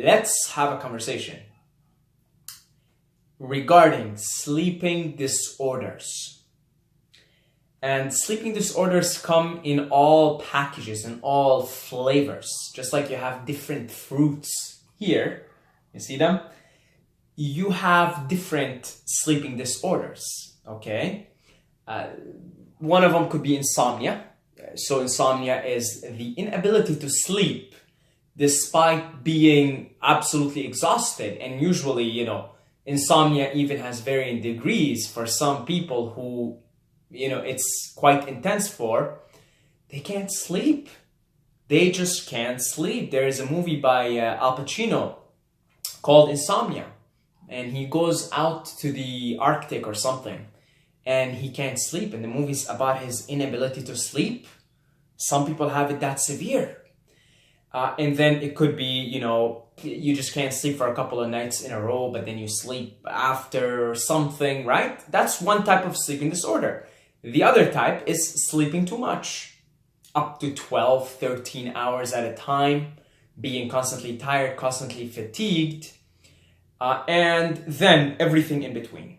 let's have a conversation regarding sleeping disorders. And sleeping disorders come in all packages and all flavors. Just like you have different fruits here, you see them? You have different sleeping disorders, okay? One of them could be insomnia. So insomnia is the inability to sleep despite being absolutely exhausted. And usually, you know, insomnia even has varying degrees. For some people who, you know, it's quite intense for, they can't sleep. They just can't sleep. There is a movie by Al Pacino called Insomnia. And he goes out to the Arctic or something and he can't sleep. And the movie's about his inability to sleep. Some people have it that severe. And then it could be, you know, you just can't sleep for a couple of nights in a row, but then you sleep after something, right? That's one type of sleeping disorder. The other type is sleeping too much, up to 12, 13 hours at a time, being constantly tired, constantly fatigued, and then everything in between.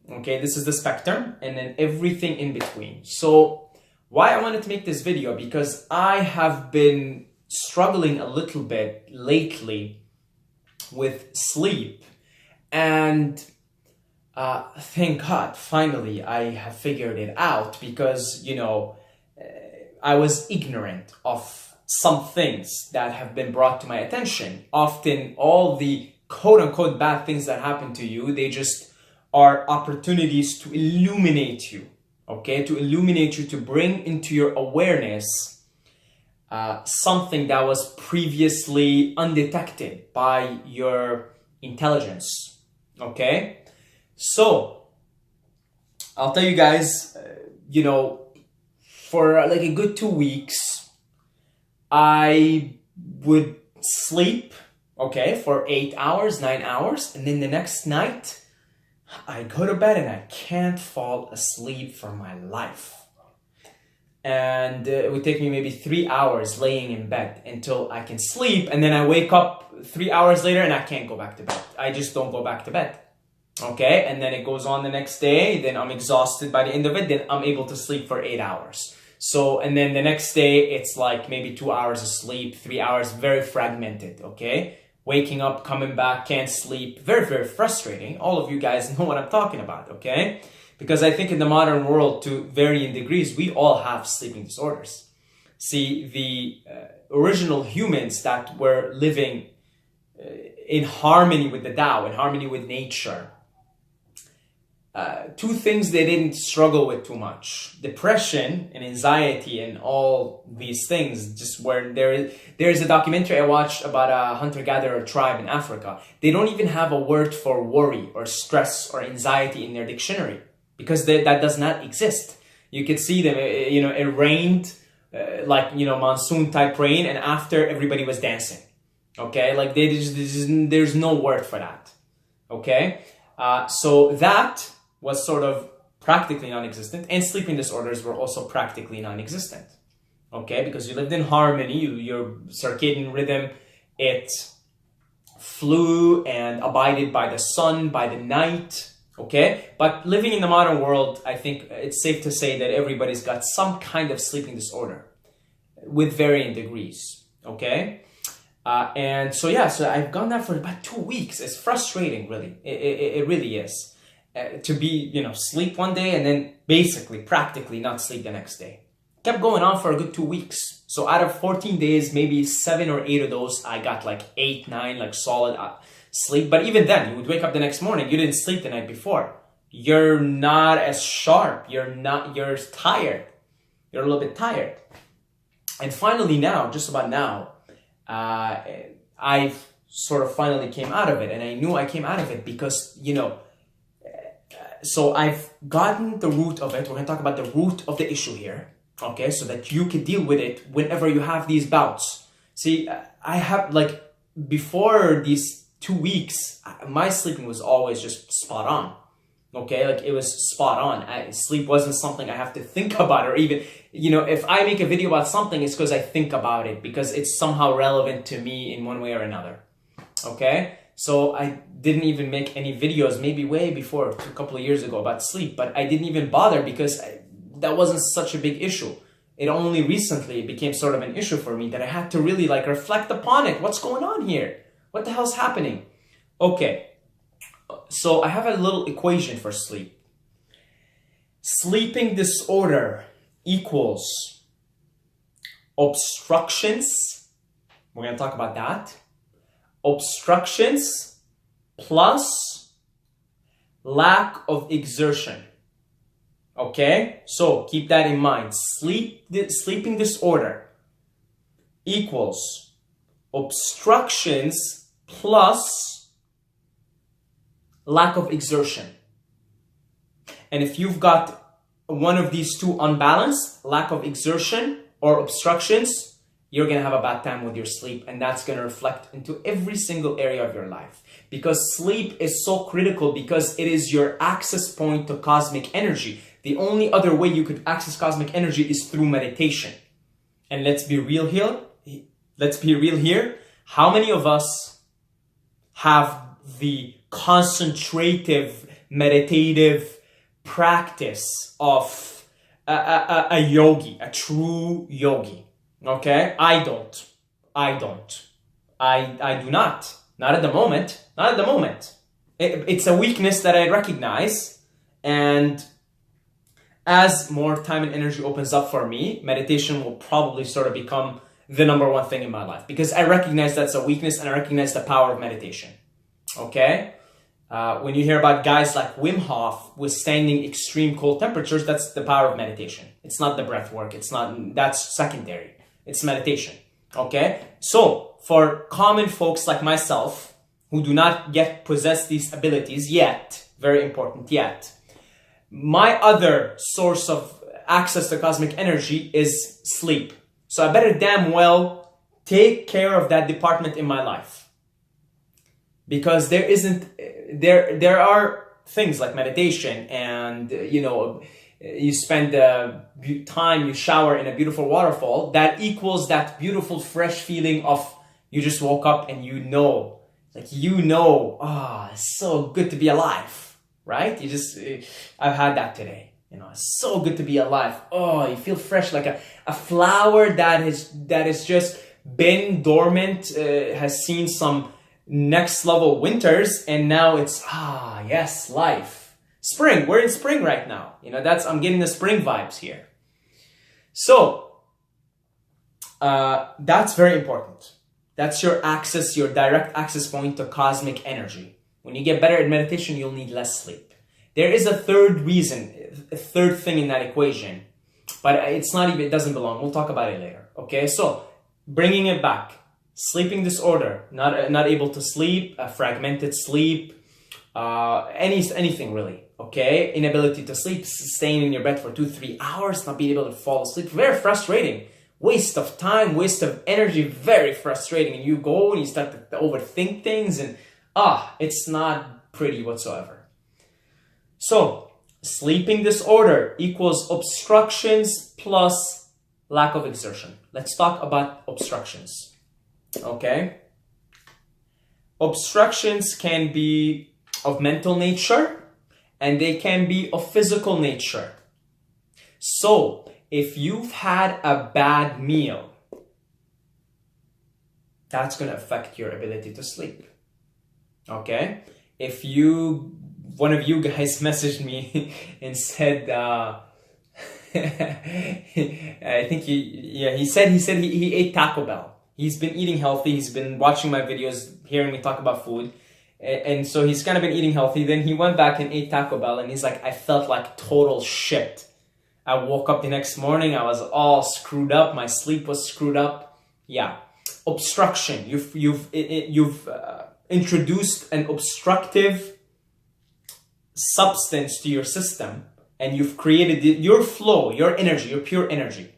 Okay, this is the spectrum, and then everything in between. So why I wanted to make this video, because I have been struggling a little bit lately with sleep, and thank God, finally, I have figured it out, because, you know, I was ignorant of some things that have been brought to my attention. Often, all the quote-unquote bad things that happen to you, they just are opportunities to illuminate you, okay? To illuminate you, to bring into your awareness something that was previously undetected by your intelligence, okay? So, I'll tell you guys, you know, for like a good 2 weeks, I would sleep, okay, for 8 hours, 9 hours, and then the next night, I go to bed and I can't fall asleep for my life. And it would take me maybe 3 hours laying in bed until I can sleep, and then I wake up 3 hours later and I can't go back to bed. I just don't go back to bed. Okay, and then it goes on the next day, then I'm exhausted by the end of it, then I'm able to sleep for 8 hours. So, and then the next day, it's like maybe 2 hours of sleep, 3 hours, very fragmented, okay? Waking up, coming back, can't sleep, very, very frustrating. All of you guys know what I'm talking about, okay? Because I think in the modern world, to varying degrees, we all have sleeping disorders. See, the original humans that were living in harmony with the Tao, in harmony with nature, two things they didn't struggle with too much: depression and anxiety, and all these things. Just where there's a documentary I watched about a hunter-gatherer tribe in Africa. They don't even have a word for worry or stress or anxiety in their dictionary, because that does not exist. You could see them, you know, it rained, like, you know, monsoon type rain, and after everybody was dancing. Okay, like there's no word for that. Okay, so that was sort of practically non-existent, and sleeping disorders were also practically non-existent. Okay, because you lived in harmony, your circadian rhythm, it flew and abided by the sun, by the night. Okay, but living in the modern world, I think it's safe to say that everybody's got some kind of sleeping disorder with varying degrees. Okay, and so yeah, so I've gone that for about 2 weeks. It's frustrating, really. It really is. To be, you know, sleep one day and then basically, practically not sleep the next day. Kept going on for a good 2 weeks. So out of 14 days, maybe 7 or 8 of those, I got like 8, 9, like solid sleep. But even then, you would wake up the next morning, you didn't sleep the night before. You're not as sharp. You're tired. You're a little bit tired. And finally now, just about now, I've sort of finally came out of it. And I knew I came out of it because, you know, so I've gotten the root of it. We're going to talk about the root of the issue here, okay? So that you can deal with it whenever you have these bouts. See, I have, like, before these 2 weeks, my sleeping was always just spot on, okay? Like, it was spot on. Sleep wasn't something I have to think about, or even, you know, if I make a video about something, it's because I think about it, because it's somehow relevant to me in one way or another. Okay, so I didn't even make any videos, maybe way before, a couple of years ago, about sleep, but I didn't even bother because that wasn't such a big issue. It only recently became sort of an issue for me that I had to really like reflect upon it. What's going on here? What the hell's happening? Okay, so I have a little equation for sleep. Sleeping disorder equals obstructions. We're going to talk about that. Obstructions plus lack of exertion. Okay, so keep that in mind. Sleeping disorder equals obstructions plus lack of exertion. And if you've got one of these two unbalanced, lack of exertion or obstructions, you're going to have a bad time with your sleep, and that's going to reflect into every single area of your life. Because sleep is so critical because it is your access point to cosmic energy. The only other way you could access cosmic energy is through meditation. And let's be real here. How many of us have the concentrative, meditative practice of a yogi, a true yogi? Okay, I do not. Not at the moment. It's a weakness that I recognize, and as more time and energy opens up for me, meditation will probably sort of become the number one thing in my life, because I recognize that's a weakness and I recognize the power of meditation. Okay, when you hear about guys like Wim Hof withstanding extreme cold temperatures, that's the power of meditation. It's not the breath work. That's secondary. It's meditation, okay? So, for common folks like myself, who do not yet possess these abilities yet, very important yet, my other source of access to cosmic energy is sleep. So I better damn well take care of that department in my life. Because there are things like meditation and, you spend time, you shower in a beautiful waterfall, that equals that beautiful fresh feeling of you just woke up and it's so good to be alive, right? I've had that today. It's so good to be alive. Oh, you feel fresh, like a flower that is just been dormant, has seen some next level winters, and now it's, yes, life. Spring, we're in spring right now. I'm getting the spring vibes here. So, that's very important. That's your direct access point to cosmic energy. When you get better at meditation, you'll need less sleep. There is a third thing in that equation, but it doesn't belong. We'll talk about it later. Okay, so bringing it back. Sleeping disorder, not able to sleep, fragmented sleep, anything really. Okay, inability to sleep, staying in your bed for 2-3 hours, not being able to fall asleep, very frustrating. Waste of time, waste of energy, very frustrating. And you go and you start to overthink things, and it's not pretty whatsoever. So, sleeping disorder equals obstructions plus lack of exertion. Let's talk about obstructions. Okay? Obstructions can be of mental nature, and they can be of physical nature. So, if you've had a bad meal, that's going to affect your ability to sleep. Okay? If one of you guys messaged me and said, I think he said he ate Taco Bell. He's been eating healthy. He's been watching my videos, hearing me talk about food. And so he's kind of been eating healthy. Then he went back and ate Taco Bell, and he's like, I felt like total shit. I woke up the next morning, I was all screwed up. My sleep was screwed up. Yeah. Obstruction. You've introduced an obstructive substance to your system, and you've created your flow, your energy, your pure energy.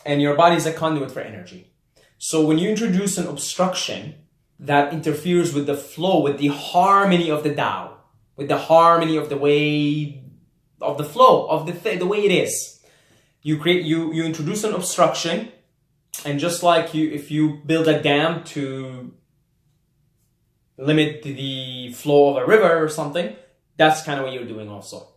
And your body is a conduit for energy. So when you introduce an obstruction that interferes with the flow, with the harmony of the Tao, with the harmony of the way of the flow of the way it is, you introduce an obstruction, and just like if you build a dam to limit the flow of a river or something, that's kind of what you're doing also.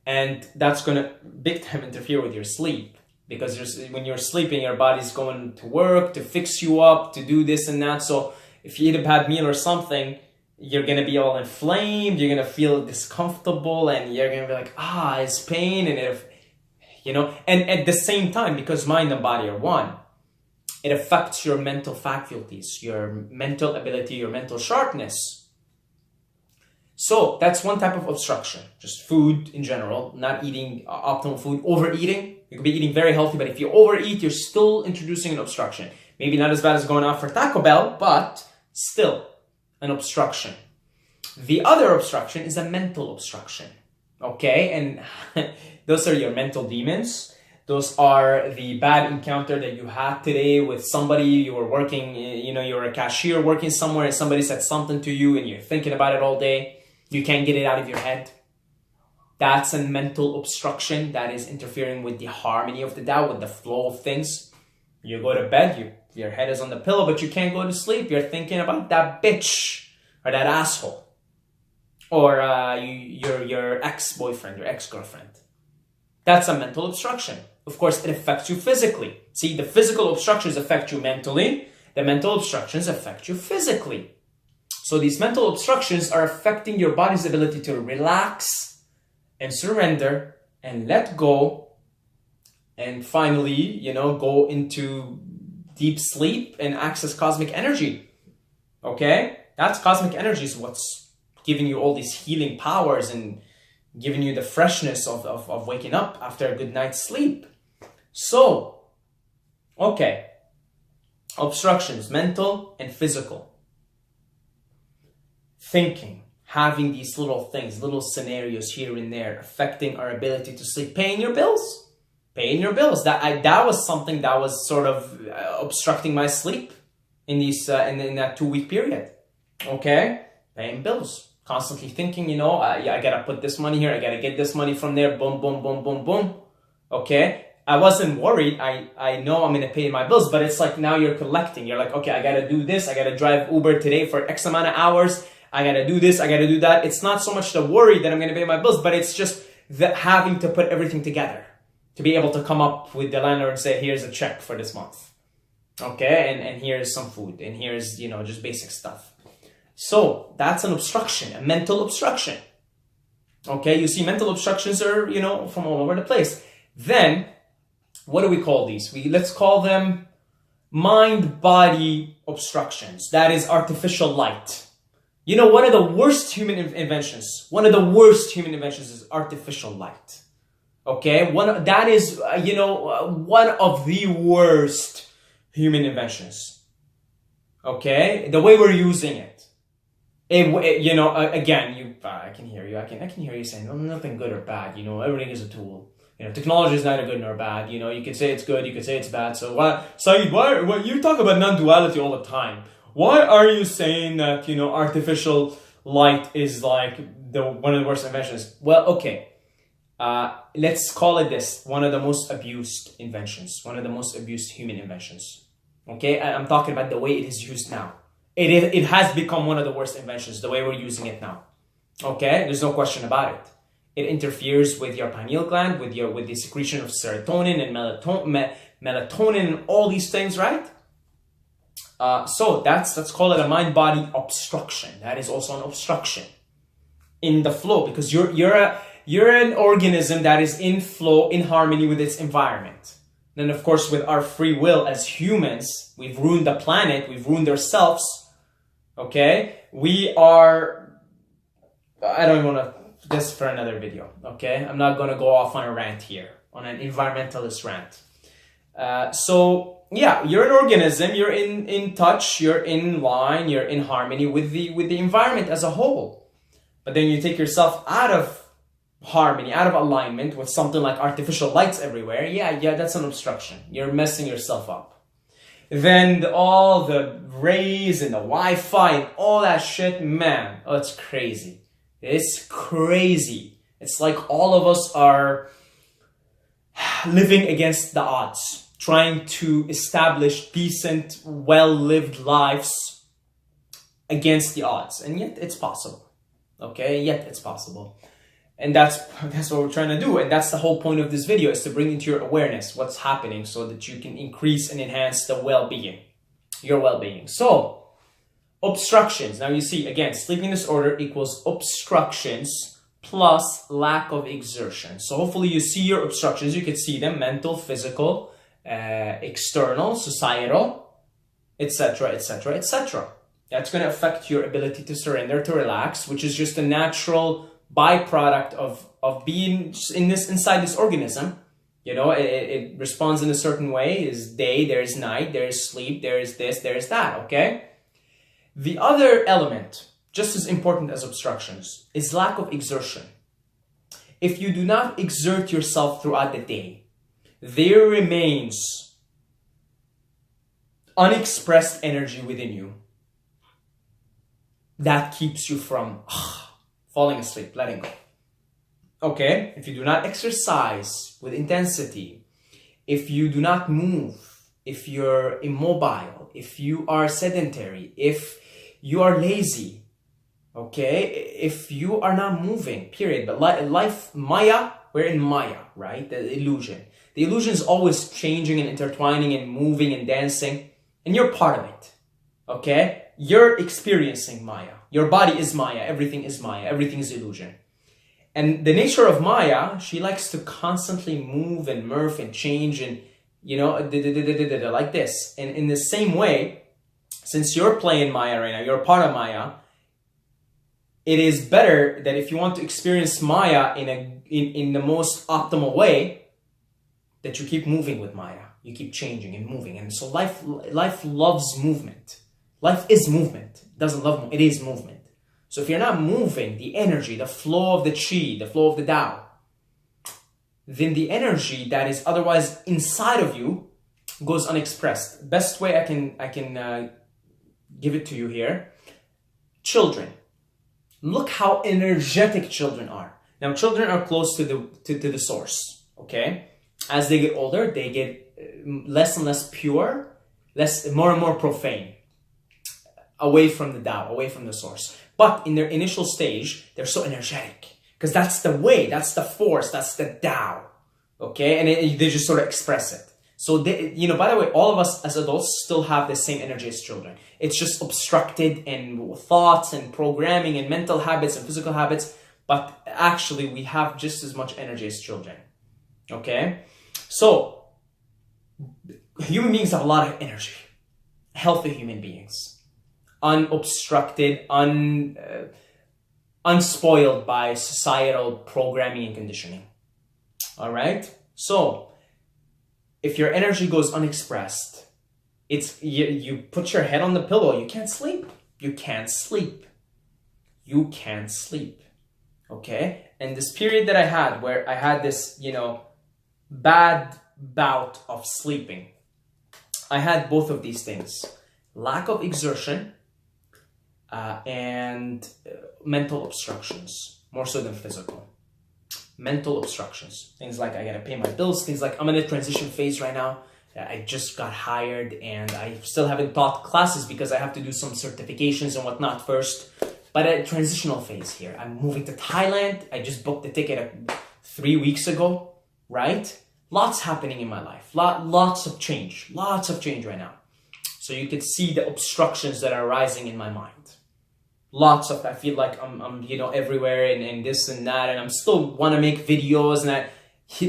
And that's going to big time interfere with your sleep, because when you're sleeping, your body's going to work to fix you up, to do this and that. So if you eat a bad meal or something, you're going to be all inflamed, you're going to feel discomfortable, and you're going to be like, it's pain. And and at the same time, because mind and body are one, it affects your mental faculties, your mental ability, your mental sharpness. So that's one type of obstruction, just food in general, not eating optimal food, overeating. You could be eating very healthy, but if you overeat, you're still introducing an obstruction. Maybe not as bad as going out for Taco Bell, but still an obstruction. The other obstruction is a mental obstruction, okay? And those are your mental demons. Those are the bad encounter that you had today with somebody. You were working, you're a cashier working somewhere, and somebody said something to you and you're thinking about it all day. You can't get it out of your head. That's a mental obstruction that is interfering with the harmony of the Tao, with the flow of things. You go to bed, your head is on the pillow, but you can't go to sleep. You're thinking about that bitch or that asshole or your ex-boyfriend, your ex-girlfriend. That's a mental obstruction. Of course, it affects you physically. See, the physical obstructions affect you mentally. The mental obstructions affect you physically. So these mental obstructions are affecting your body's ability to relax and surrender and let go and finally, go into deep sleep and access cosmic energy. Okay? That's cosmic energy is what's giving you all these healing powers and giving you the freshness of waking up after a good night's sleep. So, okay. Obstructions, mental and physical. Thinking, having these little things, little scenarios here and there affecting our ability to sleep, paying your bills. That was something that was sort of obstructing my sleep in that 2-week period. Okay, paying bills, constantly thinking, I gotta put this money here, I gotta get this money from there, boom, boom, boom, boom, boom. Okay, I wasn't worried. I know I'm gonna pay my bills, but it's like now you're collecting. You're like, okay, I gotta do this. I gotta drive Uber today for X amount of hours. I gotta do this, I gotta do that. It's not so much the worry that I'm gonna pay my bills, but it's just the having to put everything together to be able to come up with the landlord and say, here's a check for this month. Okay, and here's some food, and here's, just basic stuff. So that's an obstruction, a mental obstruction. Okay, you see mental obstructions are, from all over the place. Then, what do we call these? Let's call them mind-body obstructions. That is artificial light. One of the worst human inventions. One of the worst human inventions is artificial light. Okay, that is one of the worst human inventions. Okay, the way we're using it. Again, I can hear you. I can hear you saying, nothing good or bad. Everything is a tool. Technology is neither good nor bad. You could say it's good, you could say it's bad. So Saeed, why you talk about non-duality all the time? Why are you saying that, artificial light is like one of the worst inventions? Well, okay. Let's call it this. One of the most abused inventions. One of the most abused human inventions. Okay? I'm talking about the way it is used now. It has become one of the worst inventions, the way we're using it now. Okay? There's no question about it. It interferes with your pineal gland, with the secretion of serotonin and melatonin and all these things, right? So let's call it a mind-body obstruction. That is also an obstruction in the flow, because you're an organism that is in flow, in harmony with its environment. Then, of course, with our free will as humans, we've ruined the planet, we've ruined ourselves. Okay, I don't want to. This for another video. Okay, I'm not gonna go off on a rant here, on an environmentalist rant. So yeah, you're an organism, you're in touch, you're in line, you're in harmony with the environment as a whole. But then you take yourself out of harmony, out of alignment with something like artificial lights everywhere. Yeah, that's an obstruction. You're messing yourself up. Then all the rays and the Wi-Fi and all that shit, man, it's crazy. It's crazy. It's like all of us are living against the odds, trying to establish decent, well-lived lives against the odds, and yet it's possible. Okay, yet it's possible. And that's what we're trying to do. And that's the whole point of this video, is to bring into your awareness what's happening so that you can increase and enhance the well-being, your well-being. So, obstructions. Now you see, again, sleeping disorder equals obstructions plus lack of exertion. So hopefully you see your obstructions. You can see them: mental, physical, external, societal, etc., etc., etc. That's going to affect your ability to surrender, to relax, which is just a natural byproduct of being inside this organism. You know, it responds in a certain way. Is day, there's night, there's sleep, there's this, there's that, okay? The other element, just as important as obstructions, is lack of exertion. If you do not exert yourself throughout the day, there remains unexpressed energy within you that keeps you from falling asleep, letting go. Okay, if you do not exercise with intensity, if you do not move, if you're immobile, if you are sedentary, if you are lazy, okay, if you are not moving, period. But life, Maya, we're in Maya, right? The illusion. The illusion is always changing and intertwining and moving and dancing, and you're part of it, okay? You're experiencing Maya. Your body is Maya. Everything is Maya. Everything is illusion. And the nature of Maya, she likes to constantly move and morph and change and, you know, like this. And in the same way, since you're playing Maya right now, you're a part of Maya, it is better that if you want to experience Maya in the most optimal way, that you keep moving with Maya. You keep changing and moving. And so life loves movement. Life is movement. It doesn't love movement. It is movement. So if you're not moving, the energy, the flow of the chi, the flow of the Tao, then the energy that is otherwise inside of you goes unexpressed. Best way I can give it to you here. Children. Look how energetic children are. Now, children are close to the source. Okay, as they get older, they get less and less pure, more and more profane, away from the Tao, away from the source. But in their initial stage, they're so energetic because that's the way, that's the force, that's the Tao. Okay, and they just sort of express it. So they, you know, by the way, all of us as adults still have the same energy as children. It's just obstructed in thoughts and programming and mental habits and physical habits. But actually, we have just as much energy as children. Okay, so human beings have a lot of energy. Healthy human beings. Unobstructed, unspoiled by societal programming and conditioning. All right? So, if your energy goes unexpressed, it's you put your head on the pillow, you can't sleep. You can't sleep. You can't sleep. Okay? And this period that I had, where I had this, you know, bad bout of sleeping, I had both of these things. Lack of exertion, and mental obstructions, more so than physical. Mental obstructions, things like I gotta pay my bills, things like I'm in a transition phase right now. I just got hired and I still haven't taught classes because I have to do some certifications and whatnot first. But a transitional phase here. I'm moving to Thailand. I just booked the ticket 3 weeks ago, right? Lots happening in my life. Lots of change right now. So you could see the obstructions that are rising in my mind. Lots of, I feel like I'm you know, everywhere and this and that, and I'm still want to make videos and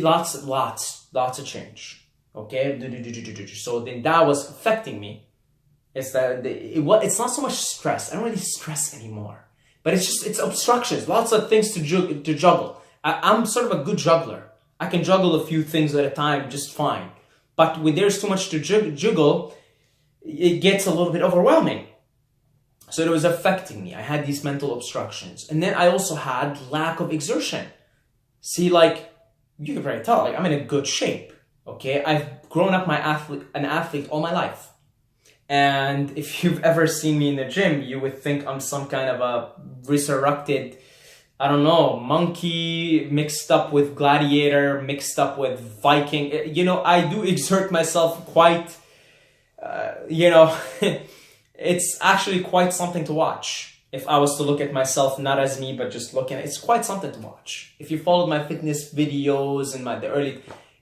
lots of change. Okay, so then that was affecting me. It's that it's not so much stress. I don't really stress anymore, but it's obstructions. Lots of things to juggle. I'm sort of a good juggler. I can juggle a few things at a time just fine. But when there's too much to juggle, it gets a little bit overwhelming. So it was affecting me. I had these mental obstructions. And then I also had lack of exertion. See, like, you can probably tell, like, I'm in a good shape. Okay, I've grown up an athlete all my life. And if you've ever seen me in the gym, you would think I'm some kind of a resurrected, I don't know, monkey mixed up with gladiator, mixed up with Viking. You know, I do exert myself quite, you know, it's actually quite something to watch. If I was to look at myself, not as me, but just looking at it, it's quite something to watch. If you followed my fitness videos and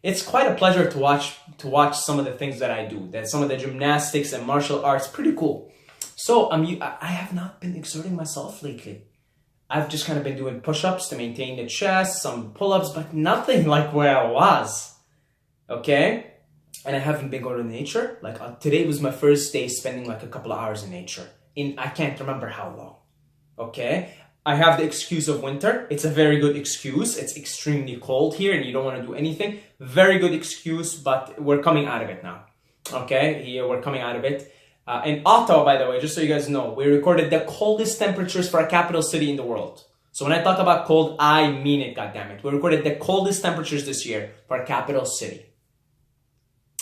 it's quite a pleasure to watch some of the things that I do. That some of the gymnastics and martial arts, pretty cool. So I have not been exerting myself lately. I've just kind of been doing push-ups to maintain the chest, some pull-ups, but nothing like where I was. Okay? And I haven't been going to nature. Like today was my first day spending like a couple of hours in nature. I can't remember how long. Okay? I have the excuse of winter. It's a very good excuse. It's extremely cold here and you don't want to do anything. Very good excuse, but we're coming out of it now. Okay? Here we're coming out of it. In Ottawa, by the way, just so you guys know, we recorded the coldest temperatures for a capital city in the world. So when I talk about cold, I mean it, goddammit. We recorded the coldest temperatures this year for a capital city.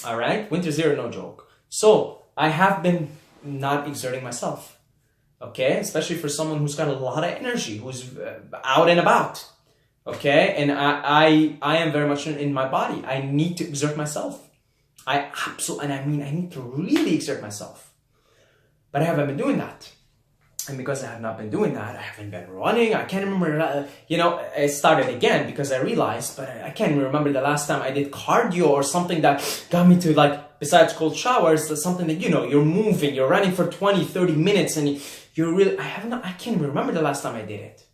Alright? Winter's here, no joke. So, I have been not exerting myself. Okay? Especially for someone who's got a lot of energy, who's out and about. Okay? And I am very much in my body. I need to exert myself. I need to really exert myself. But I haven't been doing that. And because I have not been doing that, I haven't been running. I can't remember, I started again because I realized, but I can't even remember the last time I did cardio or something that got me to besides cold showers, something that, you're moving, you're running for 20, 30 minutes and you're really, I can't even remember the last time I did it.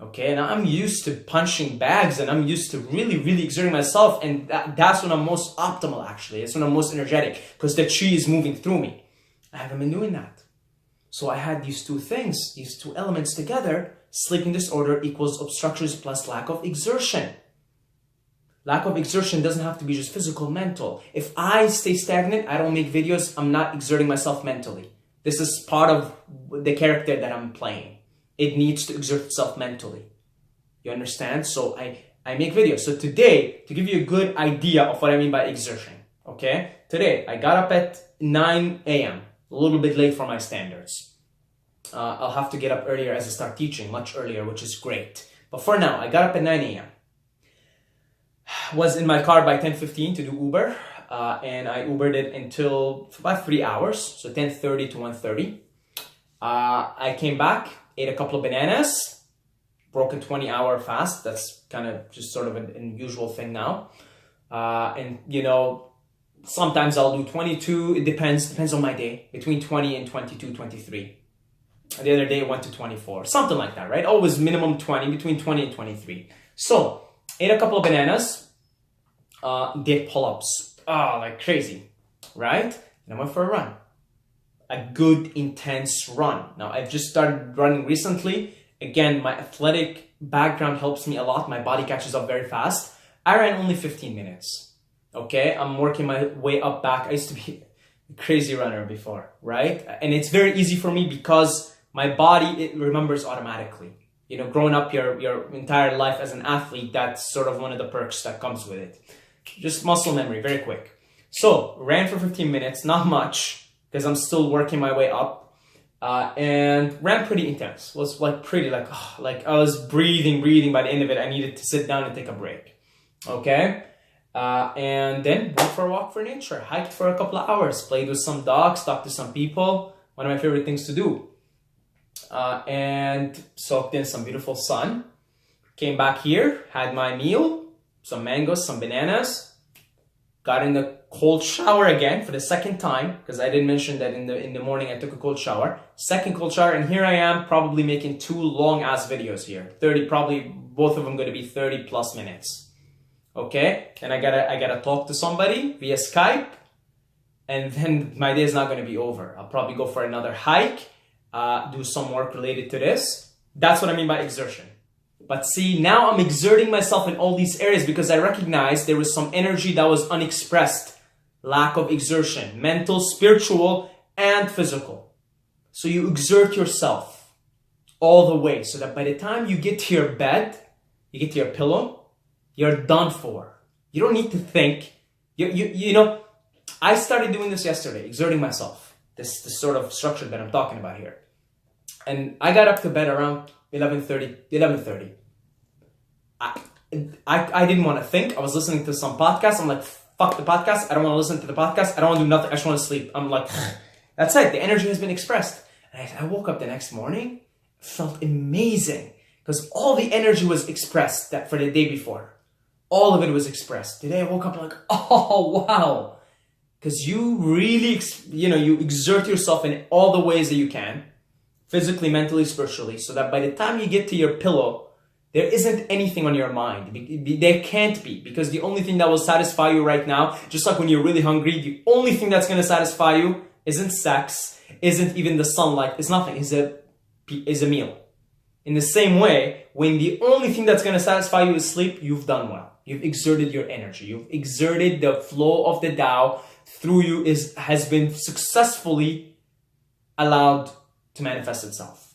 Okay, and I'm used to punching bags and I'm used to really, really exerting myself. And that's when I'm most optimal, actually. It's when I'm most energetic because the chi is moving through me. I haven't been doing that. So I had these two things, these two elements together. Sleeping disorder equals obstructions plus lack of exertion. Lack of exertion doesn't have to be just physical, mental. If I stay stagnant, I don't make videos, I'm not exerting myself mentally. This is part of the character that I'm playing. It needs to exert itself mentally. You understand? So I make videos. So today, to give you a good idea of what I mean by exertion, okay? Today, I got up at 9 a.m. A little bit late for my standards. I'll have to get up earlier as I start teaching, much earlier, which is great. But for now, I got up at 9 a.m. Was in my car by 10:15 to do Uber. And I Ubered it until about 3 hours. So 10:30 to 1:30. I came back, ate a couple of bananas, broke a 20-hour fast. That's kind of just sort of an unusual thing now. Sometimes I'll do 22. It depends on my day. Between 20 and 22, 23. The other day it went to 24. Something like that, right? Always minimum 20, between 20 and 23. So, ate a couple of bananas. Did pull-ups. Like crazy, right? And I went for a run. A good, intense run. Now, I've just started running recently. Again, my athletic background helps me a lot. My body catches up very fast. I ran only 15 minutes. Okay, I'm working my way up back. I used to be a crazy runner before, right? And it's very easy for me because my body, it remembers automatically. Growing up your entire life as an athlete, that's sort of one of the perks that comes with it. Just muscle memory, very quick. So, ran for 15 minutes, not much, because I'm still working my way up. And ran pretty intense. Was like I was breathing by the end of it. I needed to sit down and take a break. Okay? And then went for a walk for nature, hiked for a couple of hours, played with some dogs, talked to some people. One of my favorite things to do. And soaked in some beautiful sun. Came back here, had my meal, some mangoes, some bananas. Got in the cold shower again for the second time, because I didn't mention that in the morning I took a cold shower. Second cold shower, and here I am probably making 2 long-ass videos here. 30, probably both of them going to be 30 plus minutes. Okay, and I gotta talk to somebody via Skype, and then my day is not gonna be over. I'll probably go for another hike, do some work related to this. That's what I mean by exertion. But see, now I'm exerting myself in all these areas because I recognize there was some energy that was unexpressed. Lack of exertion, mental, spiritual, and physical. So you exert yourself all the way so that by the time you get to your bed, you get to your pillow, you're done for. You don't need to think. I started doing this yesterday, exerting myself. This sort of structure that I'm talking about here. And I got up to bed around 11:30. I didn't want to think. I was listening to some podcast. I'm like, fuck the podcast. I don't want to listen to the podcast. I don't want to do nothing. I just want to sleep. I'm like, That's it. The energy has been expressed. And I woke up the next morning, felt amazing because all the energy was expressed that for the day before. All of it was expressed. Today I woke up like, oh, wow. Because you really, you exert yourself in all the ways that you can, physically, mentally, spiritually, so that by the time you get to your pillow, there isn't anything on your mind. There can't be, because the only thing that will satisfy you right now, just like when you're really hungry, the only thing that's going to satisfy you isn't sex, isn't even the sunlight, it's nothing, is a meal. In the same way, when the only thing that's going to satisfy you is sleep, you've done well. You've exerted your energy. You've exerted the flow of the Tao through you has been successfully allowed to manifest itself.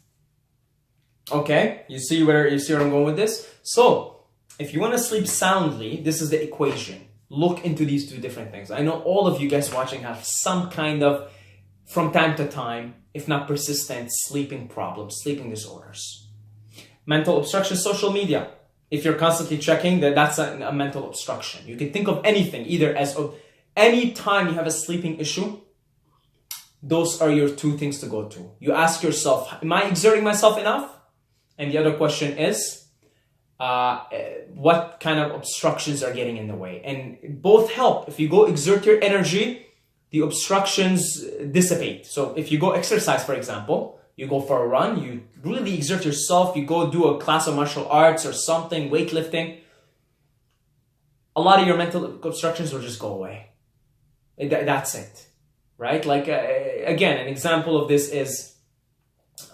Okay, you see where I'm going with this? So, if you want to sleep soundly, this is the equation. Look into these two different things. I know all of you guys watching have some kind of, from time to time, if not persistent, sleeping problems, sleeping disorders. Mental obstruction, social media. If you're constantly checking, that's a mental obstruction. You can think of anything, either as of any time you have a sleeping issue, those are your two things to go to. You ask yourself, am I exerting myself enough? And the other question is, what kind of obstructions are getting in the way? And both help. If you go exert your energy, the obstructions dissipate. So if you go exercise, for example, you go for a run, you really exert yourself, you go do a class of martial arts or something, weightlifting, a lot of your mental obstructions will just go away. That's it, right? Like, again, an example of this is,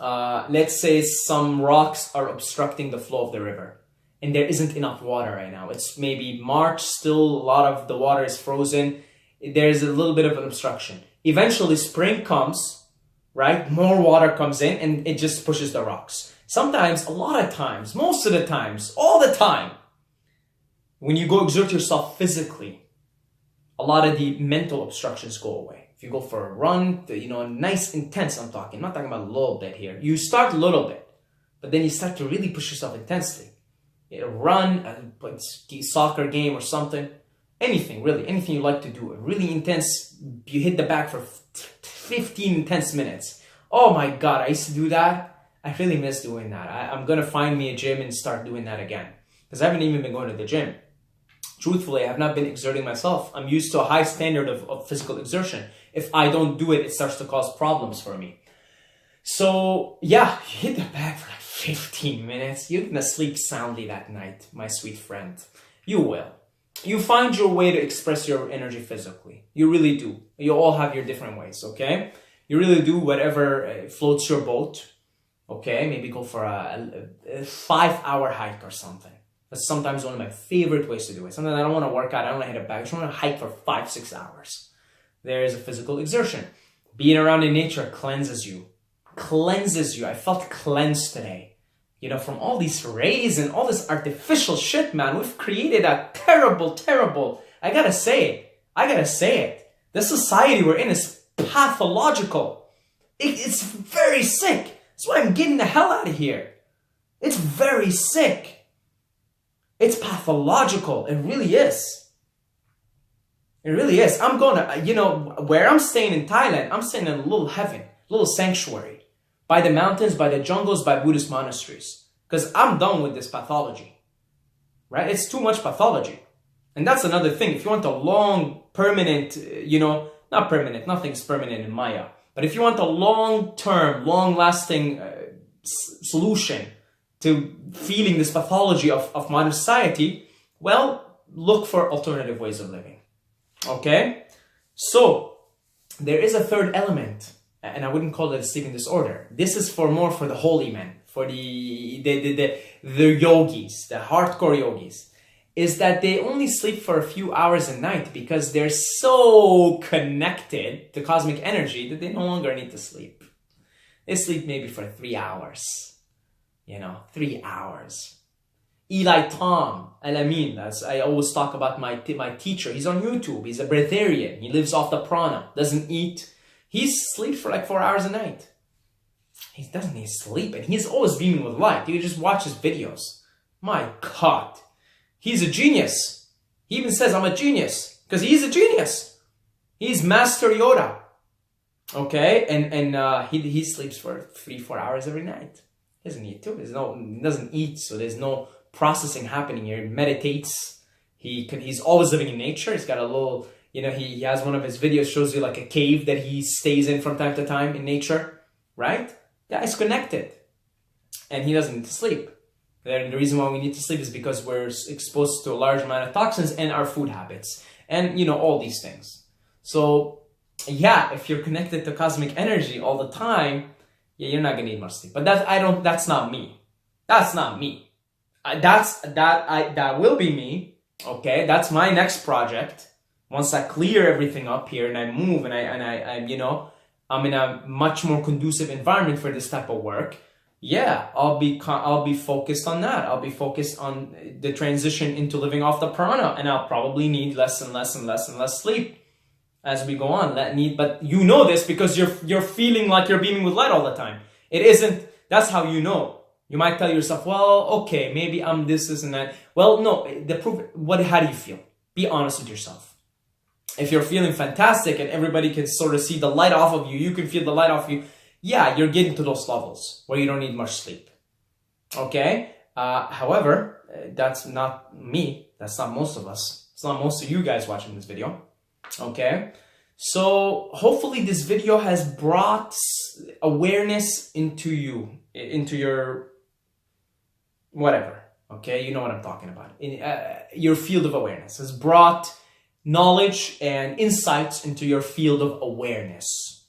let's say some rocks are obstructing the flow of the river and there isn't enough water right now. It's maybe March, still a lot of the water is frozen. There's a little bit of an obstruction. Eventually spring comes, right? More water comes in and it just pushes the rocks. Sometimes, a lot of times, most of the times, all the time, when you go exert yourself physically, a lot of the mental obstructions go away. If you go for a run, nice, intense, I'm not talking about a little bit here. You start a little bit, but then you start to really push yourself intensely. A run, a soccer game or something, anything really, anything you like to do, really intense, you hit the bag for 15 intense minutes. Oh my God, I used to do that. I really miss doing that. I'm going to find me a gym and start doing that again. Because I haven't even been going to the gym. Truthfully, I have not been exerting myself. I'm used to a high standard of physical exertion. If I don't do it, it starts to cause problems for me. So, yeah, you hit the bag for like 15 minutes. You're going to sleep soundly that night, my sweet friend. You will. You find your way to express your energy physically. You really do. You all have your different ways, okay? You really do whatever floats your boat, okay? Maybe go for a 5-hour hike or something. That's sometimes one of my favorite ways to do it. Sometimes I don't want to work out, I don't want to hit a bag, I just want to hike for 5-6 hours. There is a physical exertion. Being around in nature cleanses you. Cleanses you. I felt cleansed today. From all these rays and all this artificial shit, man. We've created a terrible, I gotta say it. The society we're in is pathological. It's very sick. That's why I'm getting the hell out of here. It's very sick. It's pathological. It really is. It really is. I'm going to, where I'm staying in Thailand, I'm staying in a little heaven, a little sanctuary. By the mountains, by the jungles, by Buddhist monasteries. Because I'm done with this pathology. Right? It's too much pathology. And that's another thing. If you want a long, permanent, not permanent, nothing's permanent in Maya. But if you want a long-term, long-lasting solution to feeling this pathology of modern society, well, look for alternative ways of living. Okay? So, there is a third element, and I wouldn't call it a sleeping disorder. This is more for the holy men, for the yogis, the hardcore yogis, is that they only sleep for a few hours a night because they're so connected to cosmic energy that they no longer need to sleep. They sleep maybe for 3 hours. 3 hours. Eli Tom Alamin, as I always talk about my teacher. He's on YouTube. He's a breatharian. He lives off the prana. Doesn't eat. He sleeps for like 4 hours a night. He doesn't need sleep. And he's always beaming with light. You just watch his videos. My God. He's a genius. He even says, I'm a genius. Because he's a genius. He's Master Yoda. Okay, and he sleeps for 3-4 hours every night. He doesn't need to. He doesn't eat, so there's no processing happening here. He meditates. He's always living in nature. He's got a little, he has one of his videos shows you like a cave that he stays in from time to time in nature, right? Yeah, it's connected, and he doesn't need to sleep. And the reason why we need to sleep is because we're exposed to a large amount of toxins and our food habits, and all these things. So yeah, if you're connected to cosmic energy all the time, yeah, you're not gonna need much sleep. But that's not me. That's not me. That will be me. Okay, that's my next project. Once I clear everything up here and I move and I'm in a much more conducive environment for this type of work. Yeah, I'll be focused on that. I'll be focused on the transition into living off the prana, and I'll probably need less and less and less and less sleep as we go on. But you know this because you're feeling like you're beaming with light all the time. It isn't. That's how you know. You might tell yourself, well, okay, maybe I'm this and that. Well, no. How do you feel? Be honest with yourself. If you're feeling fantastic and everybody can sort of see the light off of you, you can feel the light off you. Yeah, you're getting to those levels where you don't need much sleep. Okay. However, that's not me. That's not most of us. It's not most of you guys watching this video. Okay, so hopefully this video has brought awareness into your whatever. Okay, you know what I'm talking about. Your field of awareness has brought knowledge and insights into your field of awareness.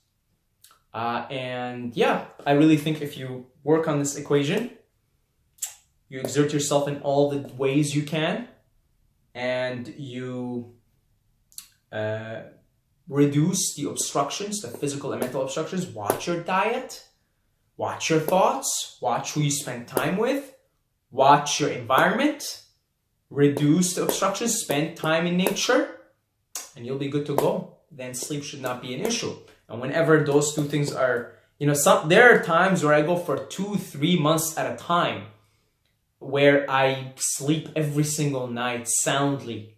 And yeah, I really think if you work on this equation, you exert yourself in all the ways you can, and you reduce the obstructions, the physical and mental obstructions. Watch your diet, watch your thoughts, watch who you spend time with, watch your environment, reduce the obstructions, spend time in nature, and you'll be good to go. Then sleep should not be an issue. And whenever those two things are, there are times where I go for 2-3 months at a time where I sleep every single night soundly.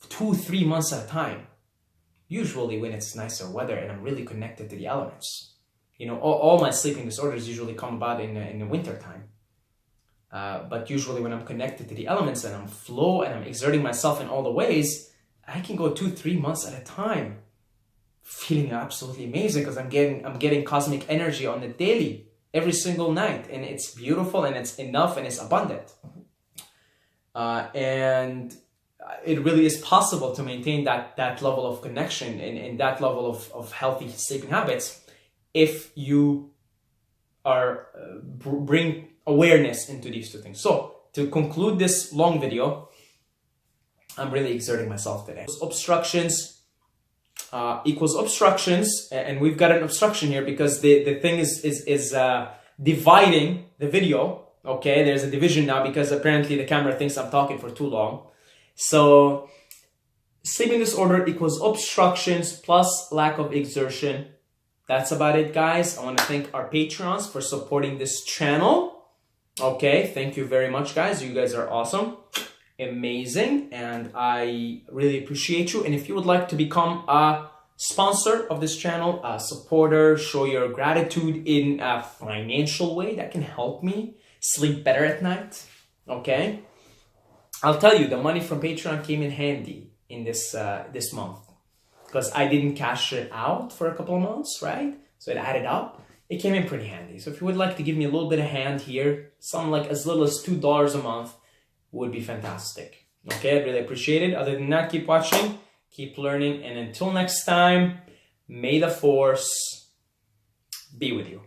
2-3 months at a time. Usually when it's nicer weather and I'm really connected to the elements. All my sleeping disorders usually come about in the winter time. But usually when I'm connected to the elements and I'm flow and I'm exerting myself in all the ways, I can go 2-3 months at a time, feeling absolutely amazing because I'm getting cosmic energy on the daily, every single night, and it's beautiful and it's enough and it's abundant. And it really is possible to maintain that level of connection and that level of healthy sleeping habits if you are bring awareness into these two things. So to conclude this long video, I'm really exerting myself today. Obstructions equals obstructions, and we've got an obstruction here because the thing is dividing the video. Okay, there's a division now because apparently the camera thinks I'm talking for too long. So sleeping disorder equals obstructions plus lack of exertion. That's about it, guys. I want to thank our Patreons for supporting this channel. Okay, thank you very much, guys. You guys are awesome, amazing, and I really appreciate you. And if you would like to become a sponsor of this channel, a supporter, show your gratitude in a financial way that can help me sleep better at night, okay? I'll tell you, the money from Patreon came in handy in this month because I didn't cash it out for a couple of months, right? So it added up. It came in pretty handy. So if you would like to give me a little bit of hand here, something like as little as $2 a month would be fantastic. Okay, I'd really appreciate it. Other than that, keep watching, keep learning, and until next time, may the force be with you.